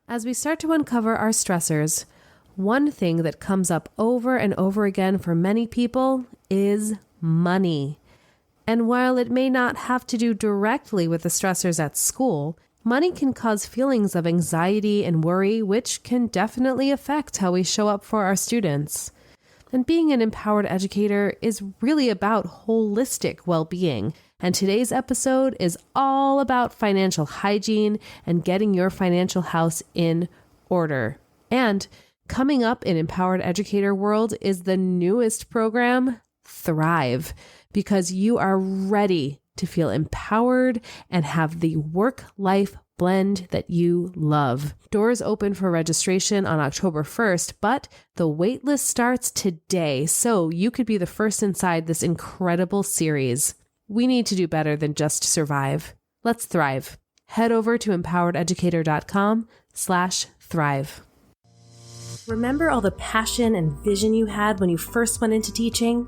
As we start to uncover our stressors, one thing that comes up over and over again for many people is money. And while it may not have to do directly with the stressors at school, money can cause feelings of anxiety and worry, which can definitely affect how we show up for our students. And being an empowered educator is really about holistic well-being. And today's episode is all about financial hygiene and getting your financial house in order. And coming up in Empowered Educator World is the newest program, Thrive, because you are ready to feel empowered and have the work-life blend that you love. Doors open for registration on October 1st, but the waitlist starts today, so you could be the first inside this incredible series. We need to do better than just survive. Let's thrive. Head over to empowerededucator.com/thrive. Remember all the passion and vision you had when you first went into teaching?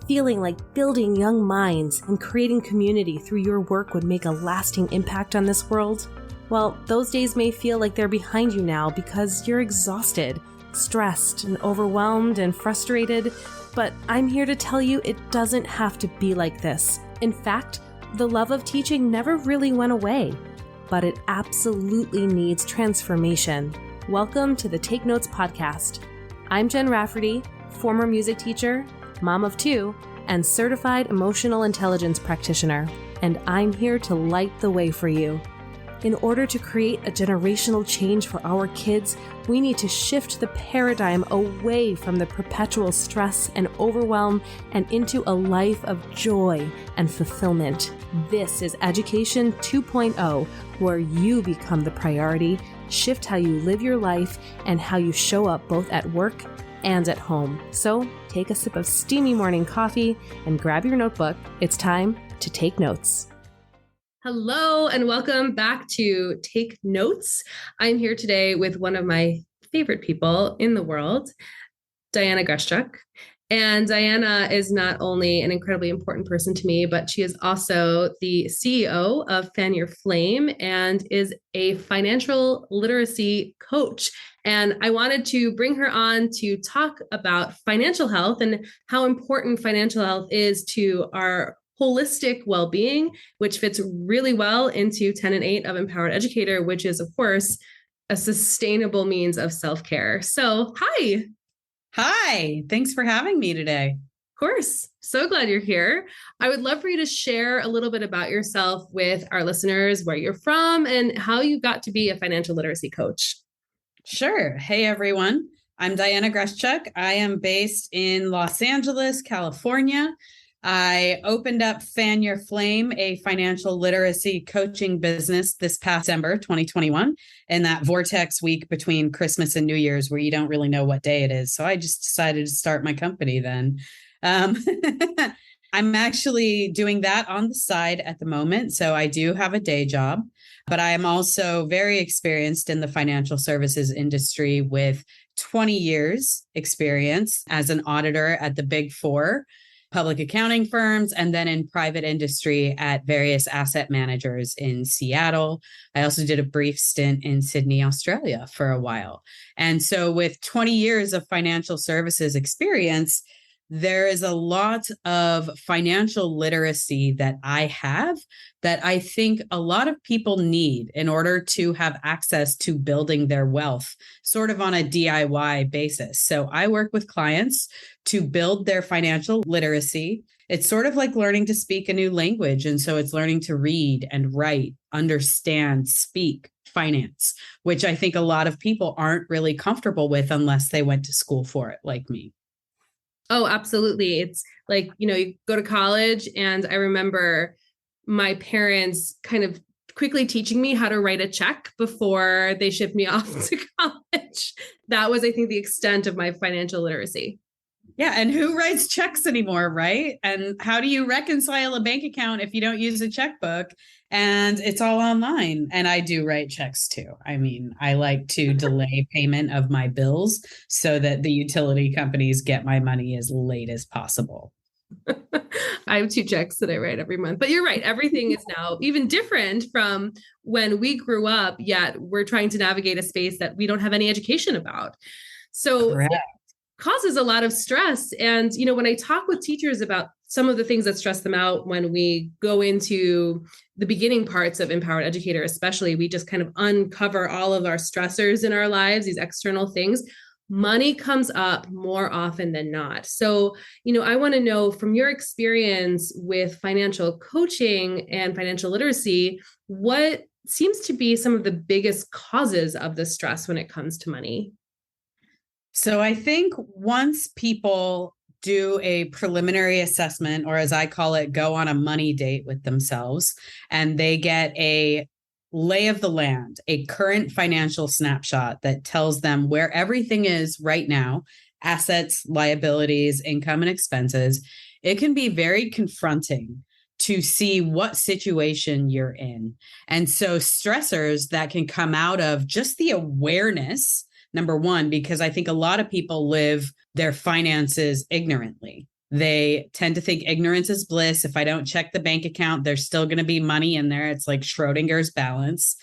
Feeling like building young minds and creating community through your work would make a lasting impact on this world? Well, those days may feel like they're behind you now because you're exhausted, stressed, and overwhelmed and frustrated. But I'm here to tell you it doesn't have to be like this. In fact, the love of teaching never really went away, but it absolutely needs transformation. Welcome to the Take Notes podcast. I'm Jen Rafferty, former music teacher, mom of two, and certified emotional intelligence practitioner, and I'm here to light the way for you. In order to create a generational change for our kids, we need to shift the paradigm away from the perpetual stress and overwhelm and into a life of joy and fulfillment. This is Education 2.0, where you become the priority, shift how you live your life, and how you show up both at work and at home. So take a sip of steamy morning coffee and grab your notebook. It's time to take notes. Hello, and welcome back to Take Notes. I'm here today with one of my favorite people in the world, Diana Greshtchuk. And Diana is not only an incredibly important person to me, but she is also the CEO of Fan Your Flame and is a financial literacy coach. And I wanted to bring her on to talk about financial health and how important financial health is to our holistic well-being, which fits really well into Tenet 8 of Empowered Educator, which is, of course, a sustainable means of self-care. So, hi. Hi. Thanks for having me today. Of course. So glad you're here. I would love for you to share a little bit about yourself with our listeners, where you're from, and how you got to be a financial literacy coach. Sure. Hey, everyone. I'm Diana Greshtchuk. I am based in Los Angeles, California. I opened up Fan Your Flame, a financial literacy coaching business this past December 2021, in that vortex week between Christmas and New Year's where you don't really know what day it is. So I just decided to start my company then. I'm actually doing that on the side at the moment. So I do have a day job, but I am also very experienced in the financial services industry with 20 years experience as an auditor at the Big Four public accounting firms, and then in private industry at various asset managers in Seattle. I also did a brief stint in Sydney, Australia for a while. And so with 20 years of financial services experience, there is a lot of financial literacy that I have that I think a lot of people need in order to have access to building their wealth, sort of on a DIY basis. So I work with clients to build their financial literacy. It's sort of like learning to speak a new language. And so it's learning to read and write, understand, speak finance, which I think a lot of people aren't really comfortable with unless they went to school for it, like me. Oh, absolutely. It's like, you go to college, and I remember my parents kind of quickly teaching me how to write a check before they shipped me off to college. That was, I think, the extent of my financial literacy. Yeah. And who writes checks anymore, right? And how do you reconcile a bank account if you don't use a checkbook? And it's all online. And I do write checks too. I mean, I like to delay payment of my bills so that the utility companies get my money as late as possible. I have two checks that I write every month. But you're right. Everything is now even different from when we grew up, yet we're trying to navigate a space that we don't have any education about. So Correct. it causes a lot of stress. And, when I talk with teachers about some of the things that stress them out when we go into the beginning parts of Empowered Educator, especially, we just kind of uncover all of our stressors in our lives, these external things. Money comes up more often than not. So, I want to know from your experience with financial coaching and financial literacy, what seems to be some of the biggest causes of the stress when it comes to money? So I think once people do a preliminary assessment, or as I call it, go on a money date with themselves, and they get a lay of the land, a current financial snapshot that tells them where everything is right now, assets, liabilities, income, and expenses, it can be very confronting to see what situation you're in. And so stressors that can come out of just the awareness, number one, because I think a lot of people live their finances ignorantly. They tend to think ignorance is bliss. If I don't check the bank account, there's still going to be money in there. It's like Schrodinger's balance.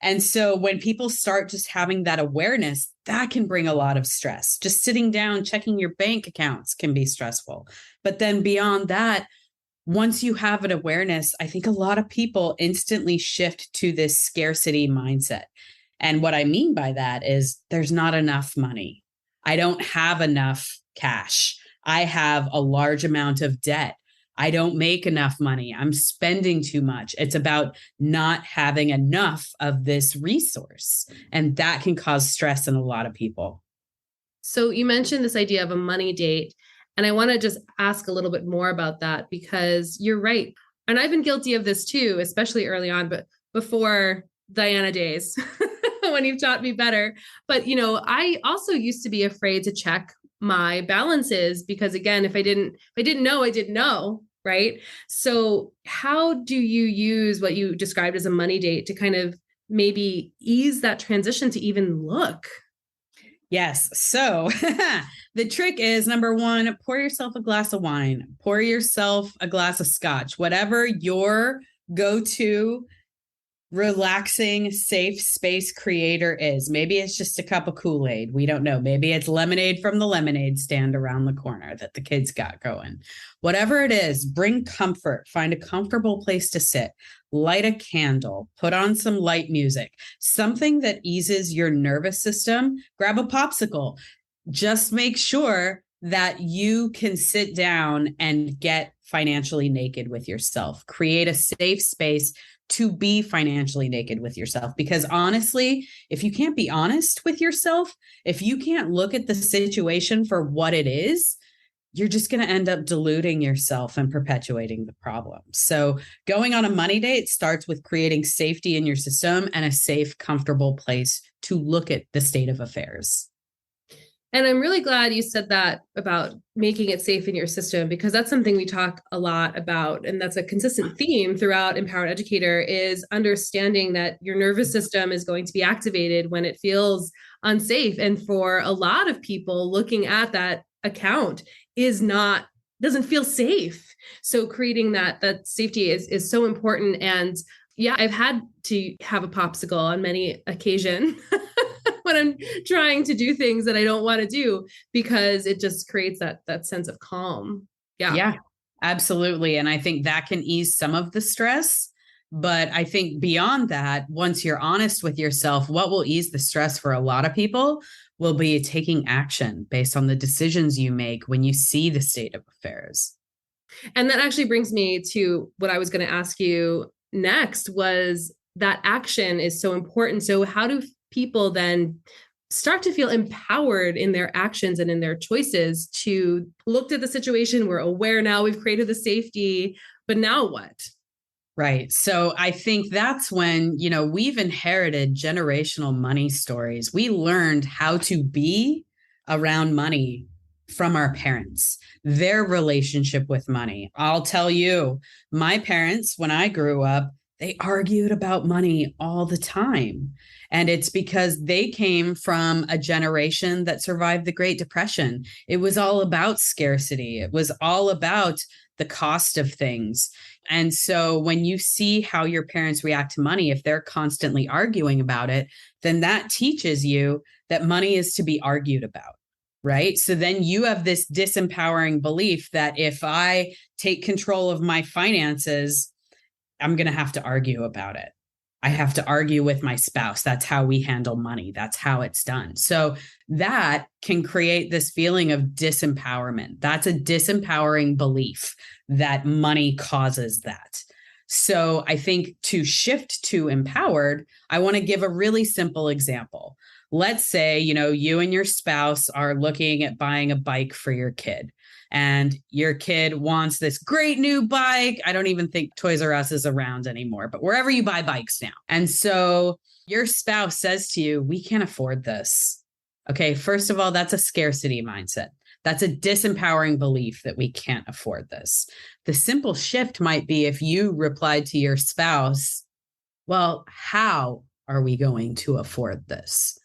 And so when people start just having that awareness, that can bring a lot of stress. Just sitting down, checking your bank accounts can be stressful. But then beyond that, once you have an awareness, I think a lot of people instantly shift to this scarcity mindset. And what I mean by that is there's not enough money. I don't have enough cash. I have a large amount of debt. I don't make enough money. I'm spending too much. It's about not having enough of this resource. And that can cause stress in a lot of people. So you mentioned this idea of a money date. And I want to just ask a little bit more about that, because you're right. And I've been guilty of this too, especially early on, but before Diana days, when you've taught me better. But, I also used to be afraid to check my balances because, again, if I didn't know, I didn't know. Right. So how do you use what you described as a money date to kind of maybe ease that transition to even look? Yes. So the trick is, number one, pour yourself a glass of wine, pour yourself a glass of scotch, whatever your go-to relaxing, safe space creator is. Maybe it's just a cup of Kool-Aid. We don't know. Maybe it's lemonade from the lemonade stand around the corner that the kids got going. Whatever it is, bring comfort, find a comfortable place to sit, light a candle, put on some light music, something that eases your nervous system. Grab a popsicle. Just make sure that you can sit down and get financially naked with yourself. Create a safe space to be financially naked with yourself. Because honestly, if you can't be honest with yourself, if you can't look at the situation for what it is, you're just going to end up deluding yourself and perpetuating the problem. So going on a money date starts with creating safety in your system and a safe, comfortable place to look at the state of affairs. And I'm really glad you said that about making it safe in your system, because that's something we talk a lot about. And that's a consistent theme throughout Empowered Educator, is understanding that your nervous system is going to be activated when it feels unsafe. And for a lot of people, looking at that account doesn't feel safe. So creating that safety is so important. And yeah, I've had to have a popsicle on many occasions when I'm trying to do things that I don't want to do, because it just creates that sense of calm. Yeah, absolutely. And I think that can ease some of the stress. But I think beyond that, once you're honest with yourself, what will ease the stress for a lot of people will be taking action based on the decisions you make when you see the state of affairs. And that actually brings me to what I was going to ask you next, was that action is so important. So how do people then start to feel empowered in their actions and in their choices to look at the situation? We're aware now, we've created the safety, but now what? Right. So I think that's when, we've inherited generational money stories. We learned how to be around money from our parents, their relationship with money. I'll tell you, my parents, when I grew up, they argued about money all the time. And it's because they came from a generation that survived the Great Depression. It was all about scarcity. It was all about the cost of things. And so when you see how your parents react to money, if they're constantly arguing about it, then that teaches you that money is to be argued about. Right. So then you have this disempowering belief that if I take control of my finances, I'm going to have to argue about it. I have to argue with my spouse. That's how we handle money. That's how it's done. So that can create this feeling of disempowerment. That's a disempowering belief that money causes that. So I think to shift to empowered, I want to give a really simple example. Let's say, you and your spouse are looking at buying a bike for your kid, and your kid wants this great new bike. I don't even think Toys R Us is around anymore, but wherever you buy bikes now. And so your spouse says to you, we can't afford this. Okay, first of all, that's a scarcity mindset. That's a disempowering belief that we can't afford this. The simple shift might be if you replied to your spouse, well, how are we going to afford this?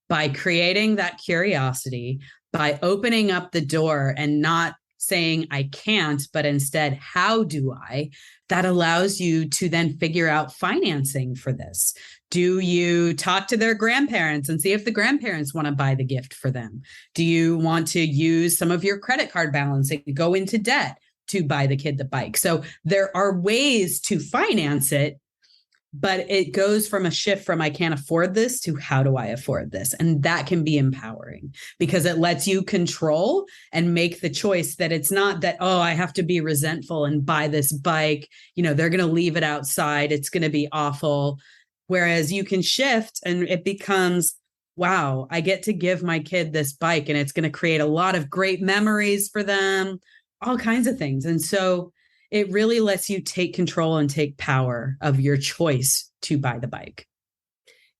By creating that curiosity, by opening up the door and not saying I can't, but instead, how do I? That allows you to then figure out financing for this. Do you talk to their grandparents and see if the grandparents want to buy the gift for them? Do you want to use some of your credit card balance and go into debt to buy the kid the bike? So there are ways to finance it, but it goes from a shift from I can't afford this to how do I afford this? And that can be empowering because it lets you control and make the choice that it's not that, oh, I have to be resentful and buy this bike. They're going to leave it outside. It's going to be awful. Whereas you can shift and it becomes, wow, I get to give my kid this bike and it's going to create a lot of great memories for them, all kinds of things. And so it really lets you take control and take power of your choice to buy the bike.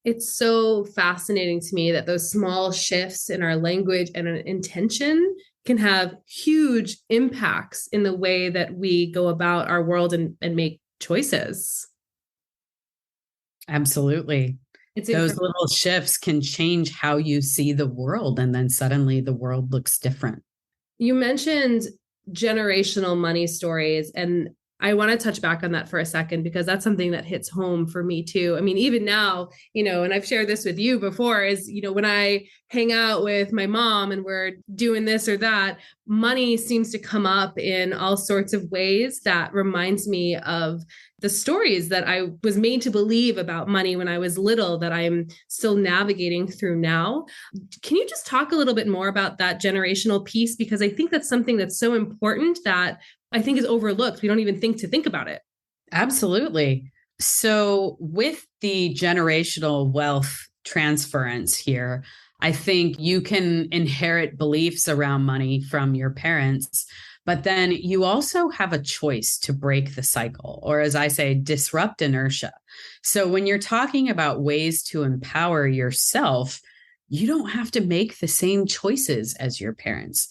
It's so fascinating to me that those small shifts in our language and an intention can have huge impacts in the way that we go about our world and make choices. Absolutely. Those little shifts can change how you see the world. And then suddenly the world looks different. You mentioned generational money stories, and I want to touch back on that for a second because that's something that hits home for me too. I mean, even now, and I've shared this with you before, is, when I hang out with my mom and we're doing this or that, money seems to come up in all sorts of ways that reminds me of the stories that I was made to believe about money when I was little that I'm still navigating through now. Can you just talk a little bit more about that generational piece? Because I think that's something that's so important that I think is overlooked. We don't even think about it. Absolutely. So with the generational wealth transference here, I think you can inherit beliefs around money from your parents, but then you also have a choice to break the cycle, or as I say, disrupt inertia. So when you're talking about ways to empower yourself, you don't have to make the same choices as your parents.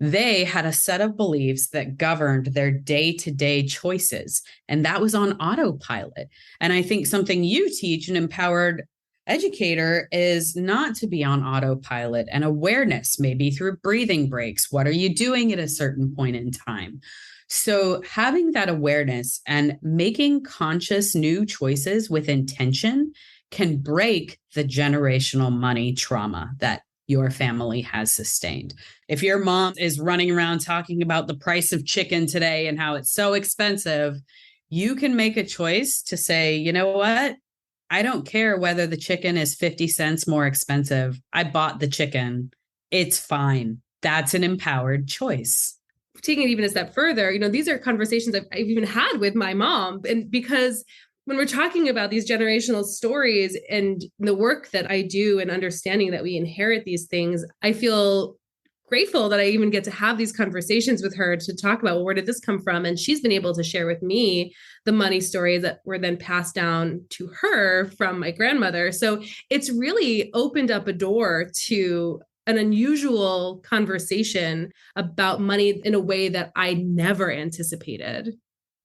They had a set of beliefs that governed their day-to-day choices, and that was on autopilot. And I think something you teach, an empowered educator, is not to be on autopilot, and awareness, maybe through breathing breaks. What are you doing at a certain point in time? So having that awareness and making conscious new choices with intention can break the generational money trauma that your family has sustained. If your mom is running around talking about the price of chicken today and how it's so expensive, you can make a choice to say, you know what? I don't care whether the chicken is 50 cents more expensive. I bought the chicken. It's fine. That's an empowered choice. Taking it even a step further, these are conversations I've even had with my mom. And because when we're talking about these generational stories and the work that I do and understanding that we inherit these things, I feel grateful that I even get to have these conversations with her to talk about, well, where did this come from? And she's been able to share with me the money stories that were then passed down to her from my grandmother. So it's really opened up a door to an unusual conversation about money in a way that I never anticipated.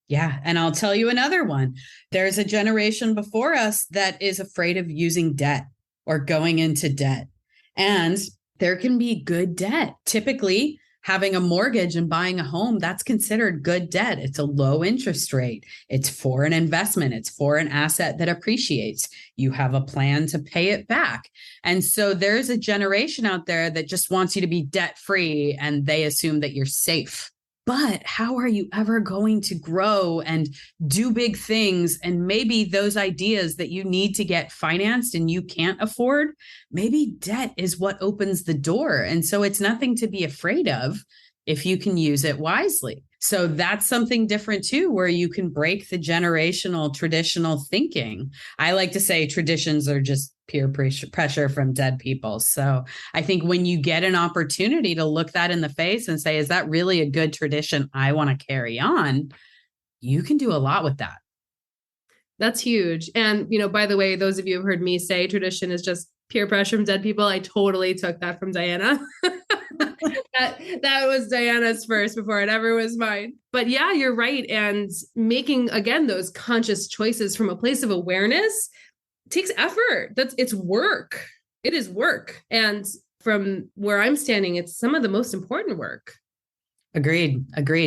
Yeah. And I'll tell you another one. There's a generation before us that is afraid of using debt or going into debt. And there can be good debt. Typically, having a mortgage and buying a home, that's considered good debt. It's a low interest rate. It's for an investment. It's for an asset that appreciates. You have a plan to pay it back. And so there's a generation out there that just wants you to be debt free, and they assume that you're safe. But how are you ever going to grow and do big things? And maybe those ideas that you need to get financed and you can't afford, maybe debt is what opens the door. And so it's nothing to be afraid of if you can use it wisely. So that's something different too, where you can break the generational traditional thinking. I like to say traditions are just peer pressure from dead people. So I think when you get an opportunity to look that in the face and say, is that really a good tradition I want to carry on? You can do a lot with that. That's huge. And, by the way, those of you who have heard me say tradition is just peer pressure from dead people, I totally took that from Diana. that was Diana's first before it ever was mine. But yeah, you're right. And making, again, those conscious choices from a place of awareness takes effort. It's work. It is work. And from where I'm standing, it's some of the most important work. Agreed.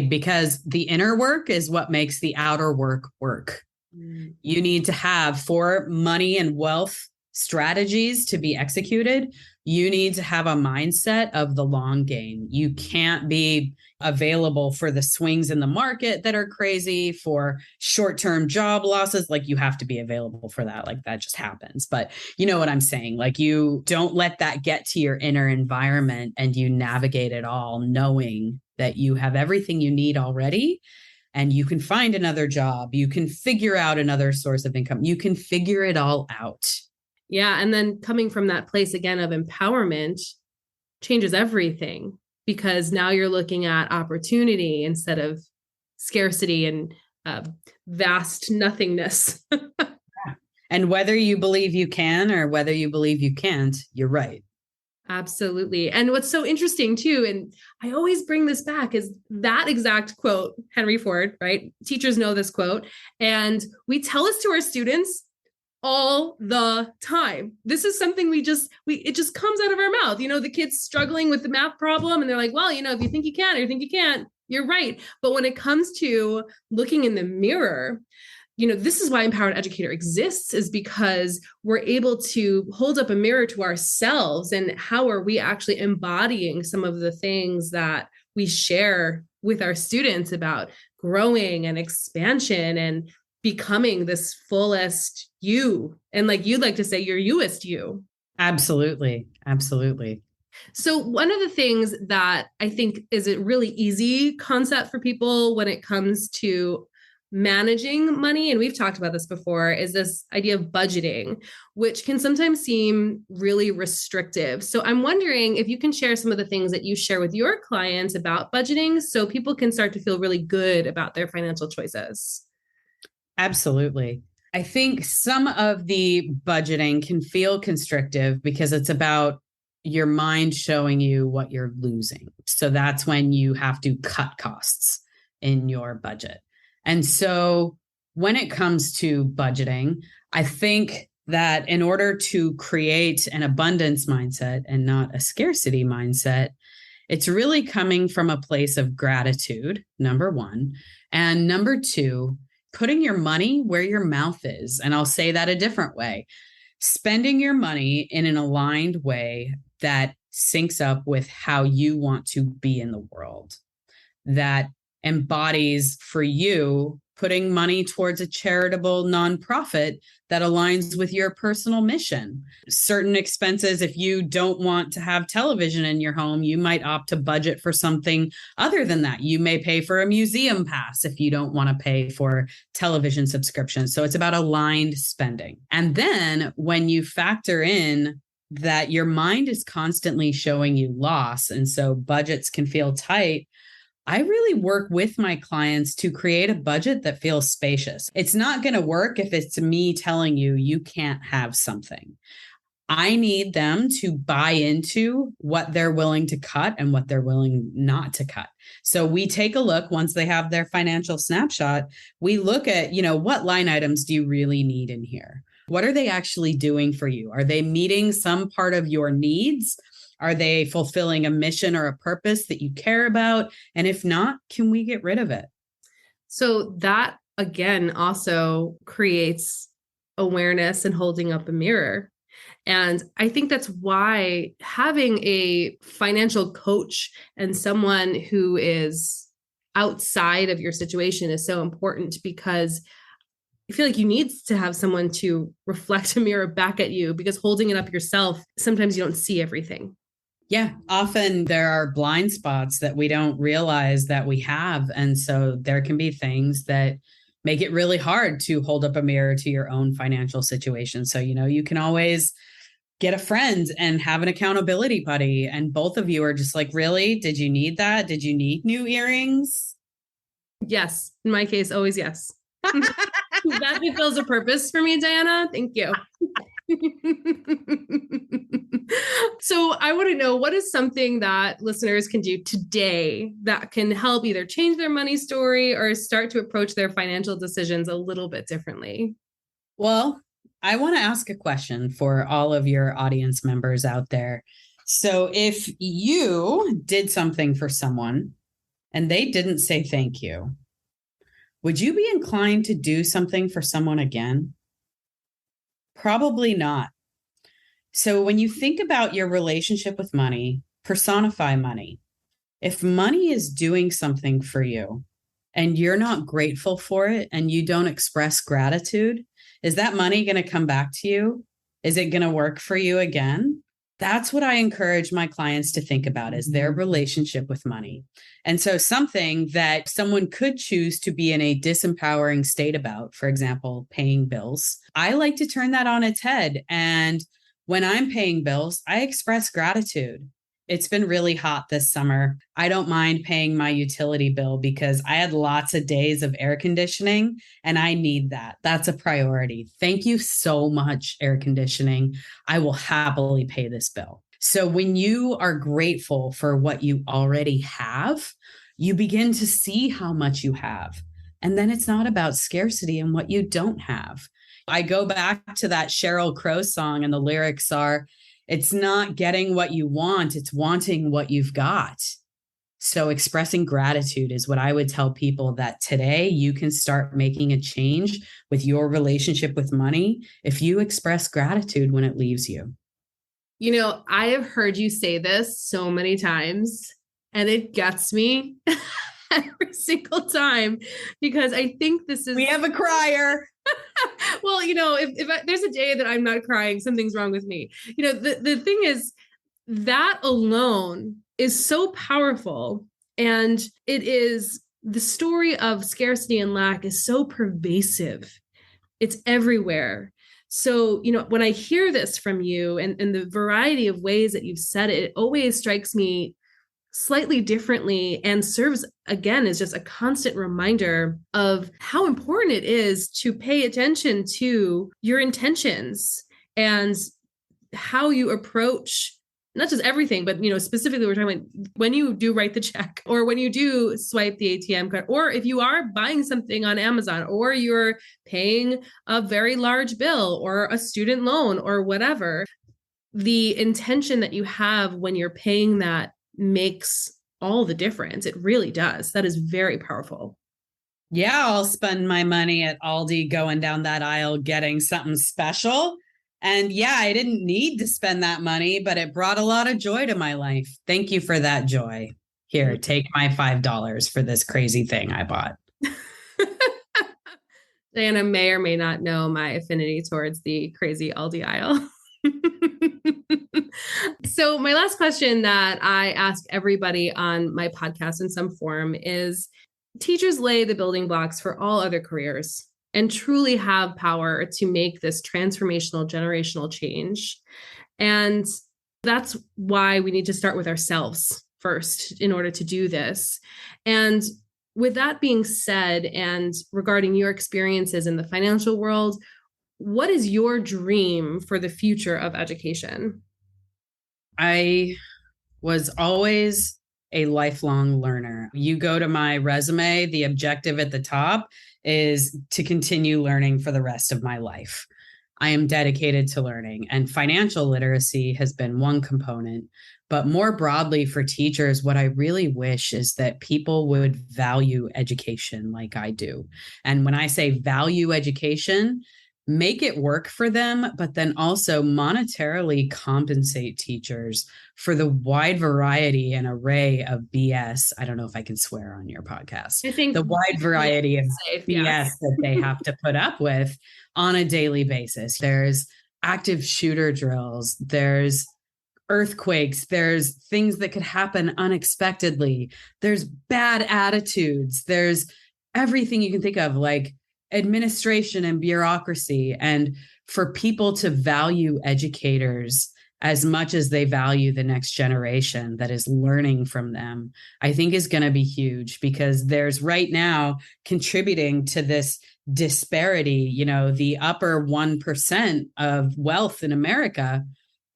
Because the inner work is what makes the outer work work. You need to have, for money and wealth strategies to be executed, you need to have a mindset of the long game. You can't be available for the swings in the market that are crazy, for short-term job losses. Like, you have to be available for that. Like, that just happens. But you know what I'm saying? Like, you don't let that get to your inner environment, and you navigate it all knowing that you have everything you need already. And you can find another job. You can figure out another source of income. You can figure it all out. Yeah. And then coming from that place again of empowerment changes everything, because now you're looking at opportunity instead of scarcity and vast nothingness. And whether you believe you can or whether you believe you can't, you're right. Absolutely. And what's so interesting too, and I always bring this back, is that exact quote, Henry Ford, right? Teachers know this quote, and we tell this to our students all the time. This is something it just comes out of our mouth. The kid's struggling with the math problem and they're like, well, if you think you can or you think you can't, you're right. But when it comes to looking in the mirror, this is why Empowered Educator exists, is because we're able to hold up a mirror to ourselves, and how are we actually embodying some of the things that we share with our students about growing and expansion and becoming this fullest you. And like you'd like to say, your youest you. Absolutely. So one of the things that I think is a really easy concept for people when it comes to managing money, and we've talked about this before, is this idea of budgeting, which can sometimes seem really restrictive. So I'm wondering if you can share some of the things that you share with your clients about budgeting, so people can start to feel really good about their financial choices. Absolutely. I think some of the budgeting can feel constrictive because it's about your mind showing you what you're losing. So that's when you have to cut costs in your budget. And so when it comes to budgeting, I think that in order to create an abundance mindset and not a scarcity mindset, it's really coming from a place of gratitude, number one. And number two, putting your money where your mouth is. And I'll say that a different way. Spending your money in an aligned way that syncs up with how you want to be in the world, that embodies for you putting money towards a charitable nonprofit that aligns with your personal mission. Certain expenses, if you don't want to have television in your home, you might opt to budget for something other than that. You may pay for a museum pass if you don't want to pay for television subscriptions. So it's about aligned spending. And then when you factor in that your mind is constantly showing you loss, and so budgets can feel tight, I really work with my clients to create a budget that feels spacious. It's not going to work if it's me telling you you can't have something. I need them to buy into what they're willing to cut and what they're willing not to cut. So we take a look once they have their financial snapshot, we look at, what line items do you really need in here? What are they actually doing for you? Are they meeting some part of your needs? Are they fulfilling a mission or a purpose that you care about? And if not, can we get rid of it? So that again also creates awareness and holding up a mirror. And I think that's why having a financial coach and someone who is outside of your situation is so important, because I feel like you need to have someone to reflect a mirror back at you, because holding it up yourself, sometimes you don't see everything. Yeah, often there are blind spots that we don't realize that we have. And so there can be things that make it really hard to hold up a mirror to your own financial situation. So, you can always get a friend and have an accountability buddy. And both of you are just like, really? Did you need that? Did you need new earrings? Yes. In my case, always yes. That fulfills a purpose for me, Diana. Thank you. So I want to know, what is something that listeners can do today that can help either change their money story or start to approach their financial decisions a little bit differently? Well, I want to ask a question for all of your audience members out there. So if you did something for someone and they didn't say thank you, would you be inclined to do something for someone again? Probably not. So when you think about your relationship with money, personify money. If money is doing something for you and you're not grateful for it and you don't express gratitude, is that money going to come back to you? Is it going to work for you again? That's what I encourage my clients to think about, is their relationship with money. And so something that someone could choose to be in a disempowering state about, for example, paying bills, I like to turn that on its head. And when I'm paying bills, I express gratitude. It's been really hot this summer. I don't mind paying my utility bill because I had lots of days of air conditioning and I need that. That's a priority. Thank you so much, air conditioning. I will happily pay this bill. So when you are grateful for what you already have, you begin to see how much you have. And then it's not about scarcity and what you don't have. I go back to that Sheryl Crow song, and the lyrics are, it's not getting what you want, it's wanting what you've got. So expressing gratitude is what I would tell people, that today you can start making a change with your relationship with money if you express gratitude when it leaves you. I have heard you say this so many times, and it gets me every single time, because I think this is... We have a crier. Well, if there's a day that I'm not crying, something's wrong with me. The thing is, that alone is so powerful. And it is, the story of scarcity and lack is so pervasive. It's everywhere. So, when I hear this from you and the variety of ways that you've said it, it always strikes me slightly differently, and serves again as just a constant reminder of how important it is to pay attention to your intentions and how you approach not just everything, but specifically we're talking about when you do write the check, or when you do swipe the ATM card, or if you are buying something on Amazon, or you're paying a very large bill or a student loan or whatever. The intention that you have when you're paying that makes all the difference. It really does. That is very powerful. Yeah, I'll spend my money at Aldi going down that aisle getting something special. And yeah, I didn't need to spend that money, but it brought a lot of joy to my life. Thank you for that joy. Here, take my $5 for this crazy thing I bought. Diana may or may not know my affinity towards the crazy Aldi aisle. So my last question that I ask everybody on my podcast in some form is, teachers lay the building blocks for all other careers and truly have power to make this transformational generational change. And that's why we need to start with ourselves first in order to do this. And with that being said, and regarding your experiences in the financial world, what is your dream for the future of education? I was always a lifelong learner. You go to my resume, the objective at the top is to continue learning for the rest of my life. I am dedicated to learning, and financial literacy has been one component. But more broadly for teachers, what I really wish is that people would value education like I do. And when I say value education, make it work for them, but then also monetarily compensate teachers for the wide variety and array of BS. I don't know if I can swear on your podcast. I think the wide variety of safe, BS that they have to put up with on a daily basis. There's active shooter drills. There's earthquakes. There's things that could happen unexpectedly. There's bad attitudes. There's everything you can think of, like administration and bureaucracy. And for people to value educators as much as they value the next generation that is learning from them, I think is going to be huge, because there's right now contributing to this disparity, the upper 1% of wealth in America.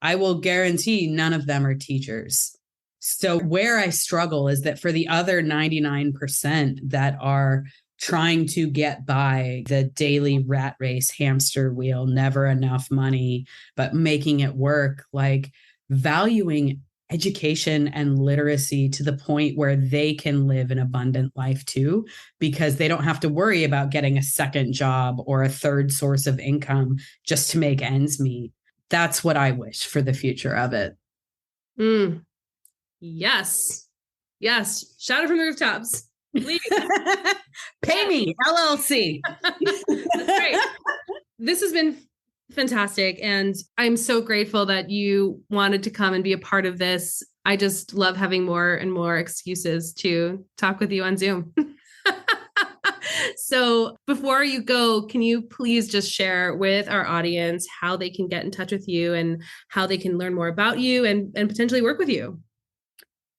I will guarantee none of them are teachers. So where I struggle is that for the other 99% that are trying to get by the daily rat race, hamster wheel, never enough money, but making it work, like valuing education and literacy to the point where they can live an abundant life too, because they don't have to worry about getting a second job or a third source of income just to make ends meet. That's what I wish for the future of it. Yes. Shout it from the rooftops. Please. Pay me, LLC. That's right. This has been fantastic. And I'm so grateful that you wanted to come and be a part of this. I just love having more and more excuses to talk with you on Zoom. So before you go, can you please just share with our audience how they can get in touch with you and how they can learn more about you and potentially work with you?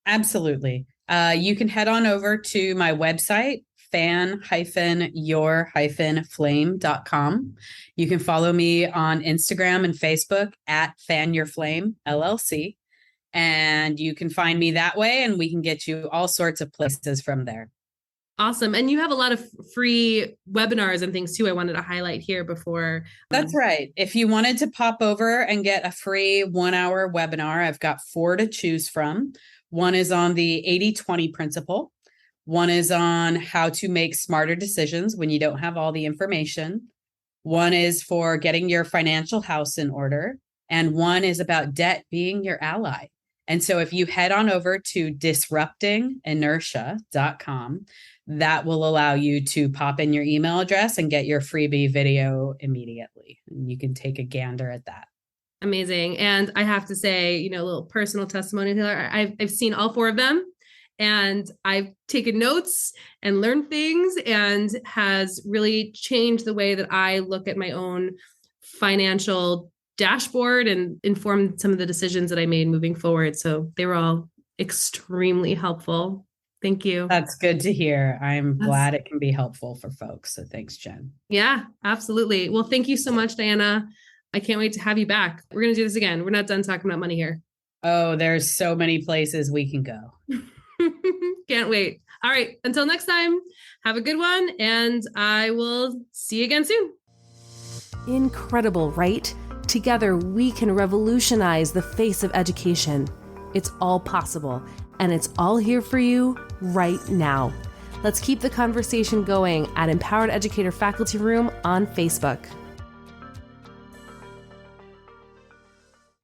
Absolutely. You can head on over to my website, fan-your-flame.com. You can follow me on Instagram and Facebook at FanYourFlame LLC. And you can find me that way, and we can get you all sorts of places from there. Awesome. And you have a lot of free webinars and things too I wanted to highlight here before. That's right. If you wanted to pop over and get a free 1-hour webinar, I've got 4 to choose from. One is on the 80-20 principle. One is on how to make smarter decisions when you don't have all the information. One is for getting your financial house in order. And one is about debt being your ally. And so if you head on over to disruptinginertia.com, that will allow you to pop in your email address and get your freebie video immediately. And you can take a gander at that. Amazing. And I have to say, a little personal testimony, Taylor. I've seen all 4 of them, and I've taken notes and learned things, and has really changed the way that I look at my own financial dashboard and informed some of the decisions that I made moving forward. So they were all extremely helpful. Thank you. That's good to hear. I'm glad it can be helpful for folks. So thanks, Jen. Yeah, absolutely. Well, thank you so much, Diana. I can't wait to have you back. We're going to do this again. We're not done talking about money here. Oh, there's so many places we can go. Can't wait. All right. Until next time, have a good one, and I will see you again soon. Incredible, right? Together, we can revolutionize the face of education. It's all possible, and it's all here for you right now. Let's keep the conversation going at Empowered Educator Faculty Room on Facebook.